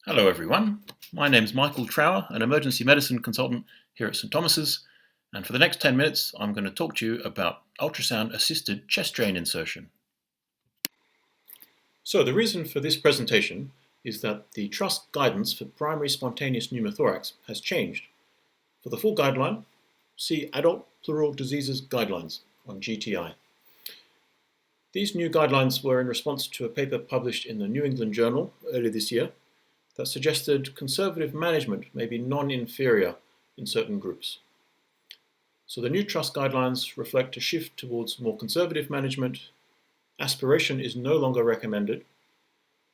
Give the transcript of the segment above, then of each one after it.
Hello everyone, my name's Michael Trower, an emergency medicine consultant here at St Thomas's, and for the next 10 minutes I'm going to talk to you about ultrasound assisted chest drain insertion. So the reason for this presentation is that the trust guidance for primary spontaneous pneumothorax has changed. For the full guideline, see Adult Pleural Diseases Guidelines on GTI. These new guidelines were in response to a paper published in the New England Journal earlier this year that suggested conservative management may be non-inferior in certain groups. So the new trust guidelines reflect a shift towards more conservative management, aspiration is no longer recommended,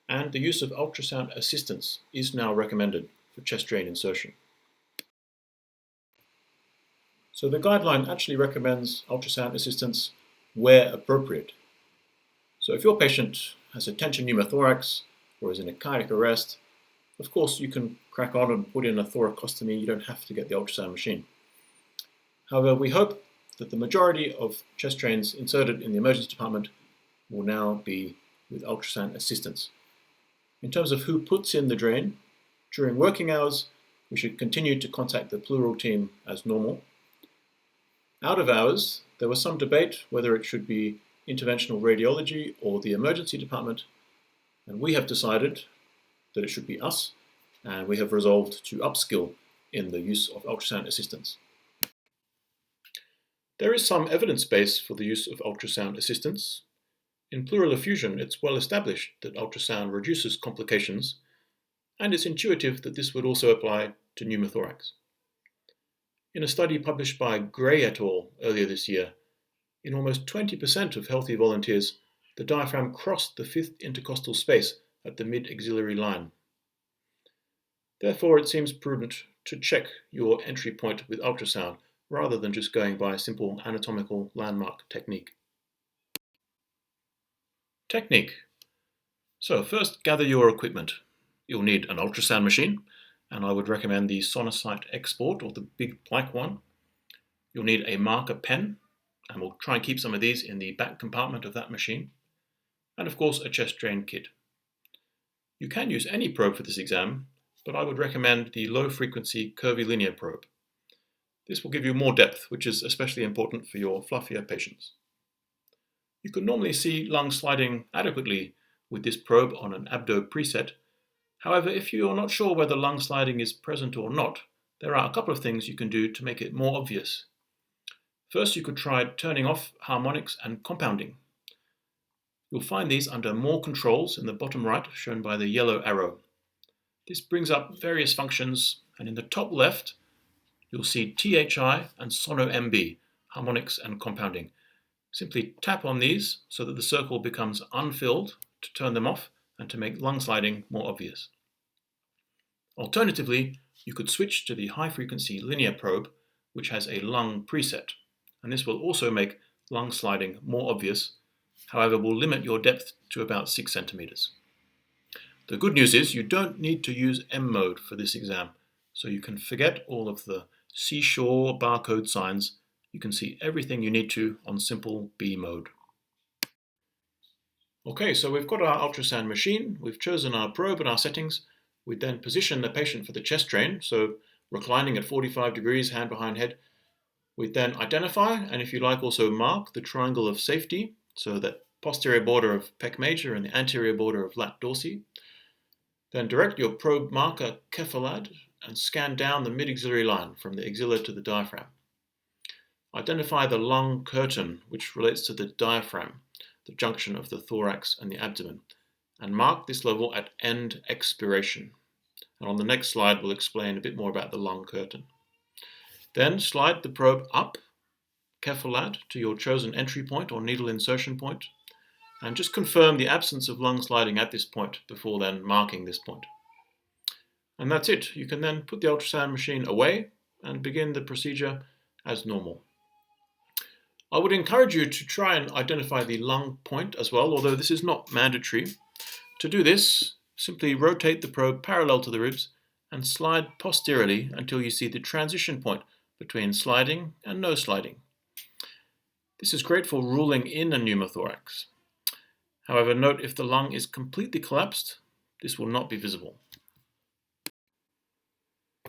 and the use of ultrasound assistance is now recommended for chest drain insertion. So the guideline actually recommends ultrasound assistance where appropriate. So if your patient has a tension pneumothorax or is in a cardiac arrest, of course, you can crack on and put in a thoracostomy. You don't have to get the ultrasound machine. However, we hope that the majority of chest drains inserted in the emergency department will now be with ultrasound assistance. In terms of who puts in the drain, during working hours, we should continue to contact the pleural team as normal. Out of hours, there was some debate whether it should be interventional radiology or the emergency department, and we have decided that it should be us, and we have resolved to upskill in the use of ultrasound assistance. There is some evidence base for the use of ultrasound assistance. In pleural effusion, it's well established that ultrasound reduces complications, and it's intuitive that this would also apply to pneumothorax. In a study published by Gray et al. Earlier this year, in almost 20% of healthy volunteers, the diaphragm crossed the fifth intercostal space at the mid-axillary line. Therefore, it seems prudent to check your entry point with ultrasound rather than just going by a simple anatomical landmark technique. Technique. So first, gather your equipment. You'll need an ultrasound machine, and I would recommend the Sonocyte Export or the big black one. You'll need a marker pen, and we'll try and keep some of these in the back compartment of that machine. And of course, a chest drain kit. You can use any probe for this exam, but I would recommend the low-frequency curvilinear probe. This will give you more depth, which is especially important for your fluffier patients. You can normally see lung sliding adequately with this probe on an abdo preset. However, if you're not sure whether lung sliding is present or not, there are a couple of things you can do to make it more obvious. First, you could try turning off harmonics and compounding. You'll find these under More Controls in the bottom right, shown by the yellow arrow. This brings up various functions, and in the top left, you'll see THI and Sono-MB, harmonics and compounding. Simply tap on these so that the circle becomes unfilled to turn them off and to make lung sliding more obvious. Alternatively, you could switch to the high-frequency linear probe, which has a lung preset, and this will also make lung sliding more obvious. However, will limit your depth to about 6 centimeters. The good news is you don't need to use M mode for this exam, so you can forget all of the seashore barcode signs. You can see everything you need to on simple B mode. Okay, so we've got our ultrasound machine, we've chosen our probe and our settings. We then position the patient for the chest drain, so reclining at 45 degrees, hand behind head. We then identify, and if you like also mark, the triangle of safety, so that posterior border of pec major and the anterior border of lat dorsi. Then direct your probe marker cephalad and scan down the mid-axillary line from the axilla to the diaphragm. Identify the lung curtain, which relates to the diaphragm, the junction of the thorax and the abdomen, and mark this level at end expiration. And on the next slide, we'll explain a bit more about the lung curtain. Then slide the probe up, cephalad, to your chosen entry point or needle insertion point, and just confirm the absence of lung sliding at this point before then marking this point. And that's it. You can then put the ultrasound machine away and begin the procedure as normal. I would encourage you to try and identify the lung point as well, although this is not mandatory. To do this, simply rotate the probe parallel to the ribs and slide posteriorly until you see the transition point between sliding and no sliding. This is great for ruling in a pneumothorax. However, note if the lung is completely collapsed, this will not be visible.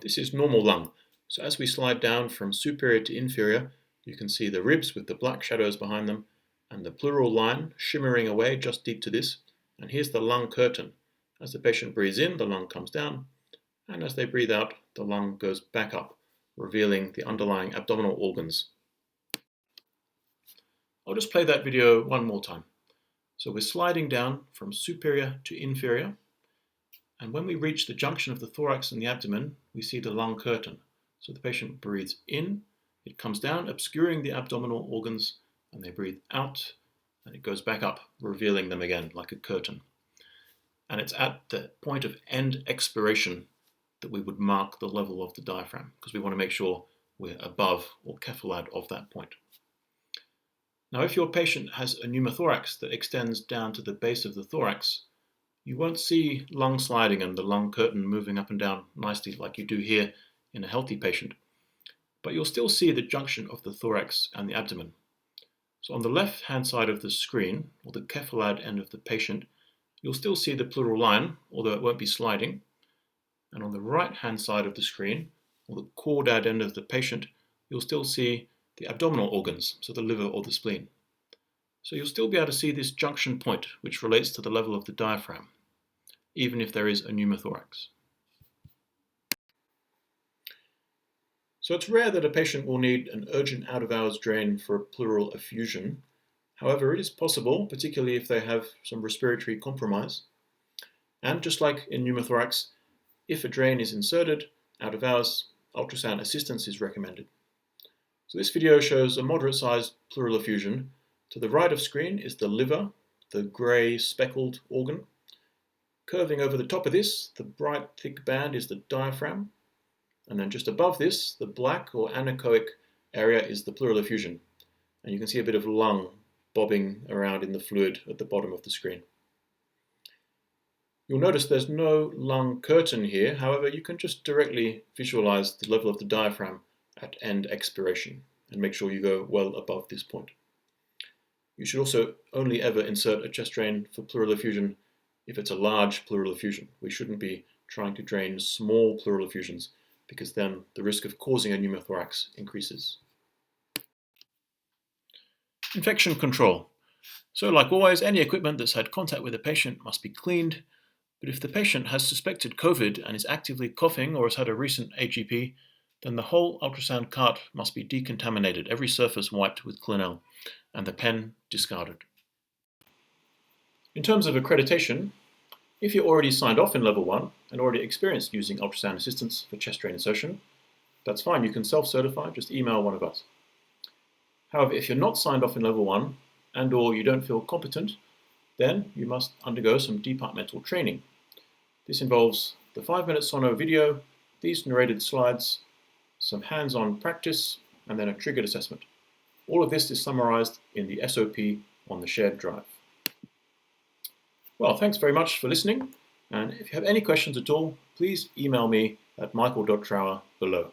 This is normal lung. So as we slide down from superior to inferior, you can see the ribs with the black shadows behind them and the pleural line shimmering away just deep to this. And here's the lung curtain. As the patient breathes in, the lung comes down, and as they breathe out, the lung goes back up, revealing the underlying abdominal organs. I'll just play that video one more time. So we're sliding down from superior to inferior, and when we reach the junction of the thorax and the abdomen, we see the lung curtain. So the patient breathes in, it comes down, obscuring the abdominal organs, and they breathe out, and it goes back up, revealing them again like a curtain. And it's at the point of end expiration that we would mark the level of the diaphragm, because we want to make sure we're above or cephalad of that point. Now, if your patient has a pneumothorax that extends down to the base of the thorax, you won't see lung sliding and the lung curtain moving up and down nicely like you do here in a healthy patient, but you'll still see the junction of the thorax and the abdomen. So on the left-hand side of the screen, or the cephalad end of the patient, you'll still see the pleural line, although it won't be sliding. And on the right-hand side of the screen, or the caudad end of the patient, you'll still see the abdominal organs, so the liver or the spleen. So you'll still be able to see this junction point, which relates to the level of the diaphragm, even if there is a pneumothorax. So it's rare that a patient will need an urgent out-of-hours drain for a pleural effusion. However, it is possible, particularly if they have some respiratory compromise. And just like in pneumothorax, if a drain is inserted out of hours, ultrasound assistance is recommended. So this video shows a moderate-sized pleural effusion. To the right of screen is the liver, the grey speckled organ. Curving over the top of this, the bright thick band is the diaphragm. And then just above this, the black or anechoic area is the pleural effusion. And you can see a bit of lung bobbing around in the fluid at the bottom of the screen. You'll notice there's no lung curtain here. However, you can just directly visualize the level of the diaphragm at end expiration and make sure you go well above this point. You should also only ever insert a chest drain for pleural effusion if it's a large pleural effusion. We shouldn't be trying to drain small pleural effusions because then the risk of causing a pneumothorax increases. Infection control. So like always, any equipment that's had contact with a patient must be cleaned. But if the patient has suspected COVID and is actively coughing or has had a recent AGP, then the whole ultrasound cart must be decontaminated, every surface wiped with Clinell, and the pen discarded. In terms of accreditation, if you're already signed off in level 1 and already experienced using ultrasound assistance for chest drain insertion, that's fine, you can self-certify, just email one of us. However, if you're not signed off in level 1 and or you don't feel competent, then you must undergo some departmental training. This involves the 5-minute sono video, these narrated slides, some hands-on practice, and then a triggered assessment. All of this is summarized in the SOP on the shared drive. Well, thanks very much for listening, and if you have any questions at all, please email me at michael.trower below.